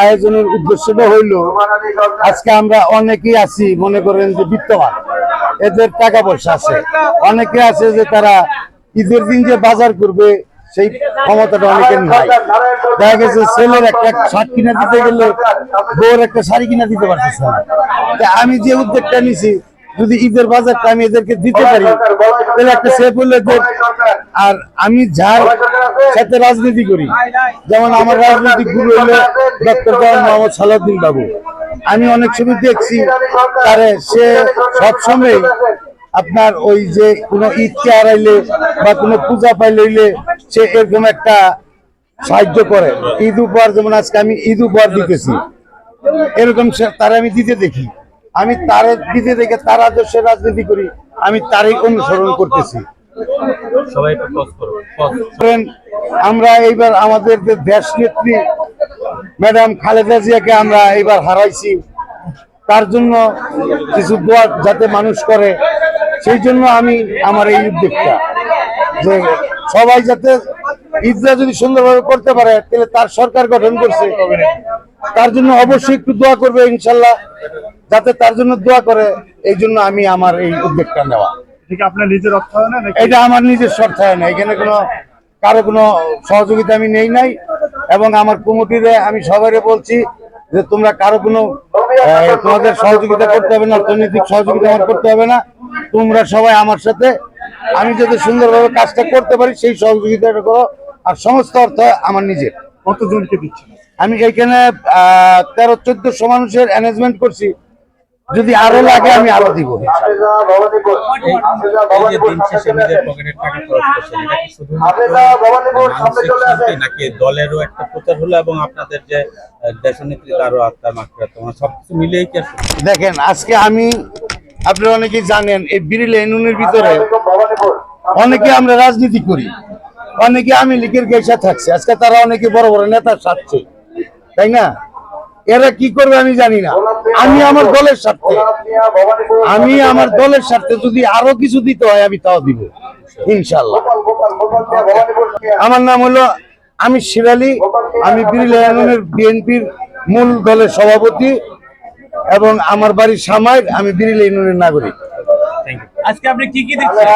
আয়োজনের উদ্দেশ্যটা হইল আজকে আমরা অনেকেই আছি মনে করেন যে বিত্তবান, এদের টাকা পয়সা আছে, অনেকে আছে যে তারা ঈদের দিন যে বাজার করবে সেই ক্ষমতাটা অনেকের নাই। দেখা গেছে ছেলের একটা শার্ট কিনে দিতে গেলে বউর একটা শাড়ি কিনে দিতে পারতেছে না। আমি যে উদ্যোগটা নিছি, যদি ঈদের বাজারটা আমি এদেরকে দিতে পারি তাহলে একটা সেফ হইলে। আর আমি যার সাথে রাজনীতি করি, যেমন আমার রাজনৈতিক গুরু হইলো ডক্টর মোহাম্মদ সালাউদ্দিন বাবু, আমি অনেক সময় দেখছি তারে সে সবসময় আপনার ওই যে কোনো ঈদ কেয়ার আইলে বা কোনো পূজা পাইলে সে এরকম একটা সাহায্য করে। ঈদ উপহার, যেমন আজকে আমি ঈদ উপহার দিতেছি, এরকম তারা আমি দিতে দেখি, আমি তারে দিতে দেখে তার আদর্শে রাজনীতি করি, আমি তারই অনুসরণ করতেছি। আমরা এইবার আমাদের দেশ নেত্রী ম্যাডাম খালেদা জিয়াকে আমরা এইবার হারাইছি, তার জন্য কিছু দোয়া যাতে মানুষ করে, সেই জন্য আমি আমার এই উদ্যোগটা যে সবাই যাতে ঈদটা যদি সুন্দরভাবে করতে পারে, তাহলে তার সরকার গঠন করছে, তার জন্য অবশ্যই একটু দোয়া করবে ইনশাল্লাহ, যাতে তার জন্য দোয়া করে। এই জন্য আমি আমার এই উদ্যোগটা নেওয়া। আপনার নিজের অর্থায়নে? এটা আমার নিজের অর্থায়নে, এখানে কোনো কারো কোনো সহযোগিতা আমি নেই নাই। এবং আমার কমিটিরে আমি সবাই বলছি যে তোমরা কারো কোনো তোমাদের সহযোগিতা করতে হবে না, অর্থনৈতিক সহযোগিতা আমার করতে হবে না, তোমরা সবাই আমার সাথে আমি যাতে সুন্দরভাবে কাজটা করতে পারি সেই সহযোগিতাটা করো। আর সমস্ত অর্থ আমার নিজের। কতজনকে দিচ্ছেন? আমি এইখানে 1300-1400 মানুষের অ্যারেঞ্জমেন্ট করছি, যদি আরো লাগে আমি আরো দিব। দলেরও একটা প্রচার হলো এবং আপনাদের যে দেশনেত্রী তারও আত্মার মাত্রা, তোমার সবকিছু মিলিয়েই কি দেখেন, আজকে আমি আপনারা অনেকেই জানেন এই বিরিল ইউনিয়নের ভিতরে অনেকে আমরা রাজনীতি করি, অনেকে আমি লীগের গেসা থাকছে, আজকে তারা অনেকে বড় বড় নেতা সাজছে, তাই না? এরা কি করবে আমি জানি না। আমি আমার দলের স্বার্থে যদি আরো কিছু দিতে হয় আমি তাও দিব ইনশাল্লাহ। আমার নাম হলো আমি শিরালি, আমি বিরিল বিএনপির মূল দলের সভাপতি এবং আমার বাড়ি সামাইর, আমি বিরিল ইউনিয়নের নাগরিক। আজকে আপনি কি দিচ্ছেন?